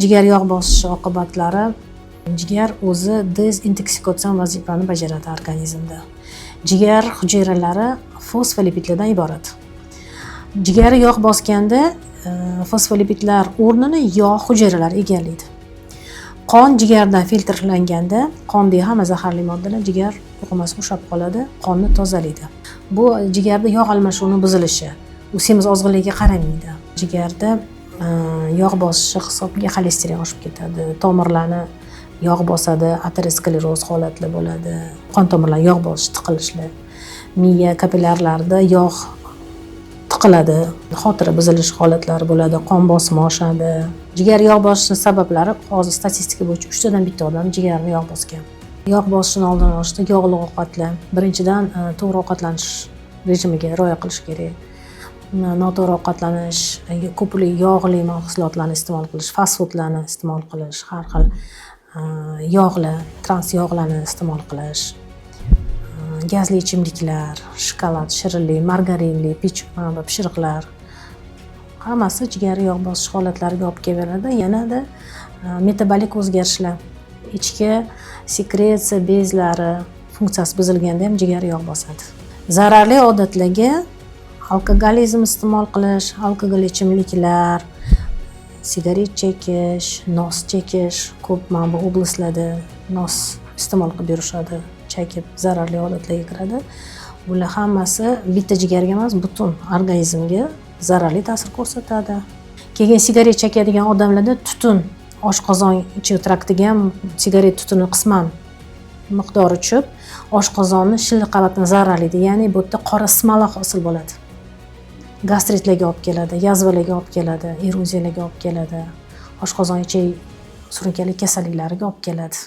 jigar yog' bosishi oqibatlari. Jigar o'zi dezintoksikatsiyon vazifani bajaradi organizmda. Jigar hujayralari fosfolipidlardan iborat. Jigar yog' bosganda fosfolipidlar o'rnini yog' hujayralari egallaydi. Qon jigardan filtrlanganda qondagi hamma zaharli moddalar jigar to'qimasida ushlab qoladi, qonni tozalaydi. Bu jigarda yog' almashuvining buzilishi. U semiz ozg'inligiga qaramaydi. Jigarda yog' bosishi hisobiga xolesterin oshib ketadi, tomirlarni yog' bosadi, ateroskleroz holatlar bo'ladi, qon tomirlari yog' bosishi, tiqilishlar, miya kapillyarlarida yog' tiqiladi, xotira buzilishi holatlari bo'ladi, qon bosimi oshadi. Jigar yog' bosishning sabablari hozir statistika bo'yicha 3 tadan bitta odam jigarni yog' bosgan. Yog' bosishini oldini olishda yog'li ovqatlar, birinchidan to'g'ri ovqatlanish rejimiga rioya qilish kerak. Noto'g'ri ovqatlanish, ko'pli yog'li mahsulotlarni iste'mol qilish, fast foodlarni iste'mol qilish, har xil yog'lar, trans yog'larni iste'mol qilish, gazli ichimliklar, shokolad, shirinlik, margarinli, pishiriqlar hammasi jigar yog' bosish holatlariga olib keladi. Yanada metabolik o'zgarishlar, ichki sekretsiya bezlari funksiyasi buzilganda ham jigar yog' bosadi. Zararli odatlarga alkogolizm iste'mol qilish, alkogol ichimliklar, sigaret chekish, nos chekish, ko'p mana bu oblastlarda nos iste'mol qilib yurishadi, chekib zararli odatlarga kiradi. Bular hammasi bitta jigarga emas, butun organizmga zararli ta'sir ko'rsatadi. Keyin sigaret chekadigan odamlarda tutun oshqozon ichki traktiga ham sigaret tutuni qisman miqdori tushib, oshqozonni shilliq qavatini zararlaydi. Ya'ni bu yerda qora smala hosil bo'ladi. Gastritlarga olib keladi, yazvalarga olib keladi, eroziyalarga olib keladi, oshqozon ichi surunkali kasalliklariga olib keladi.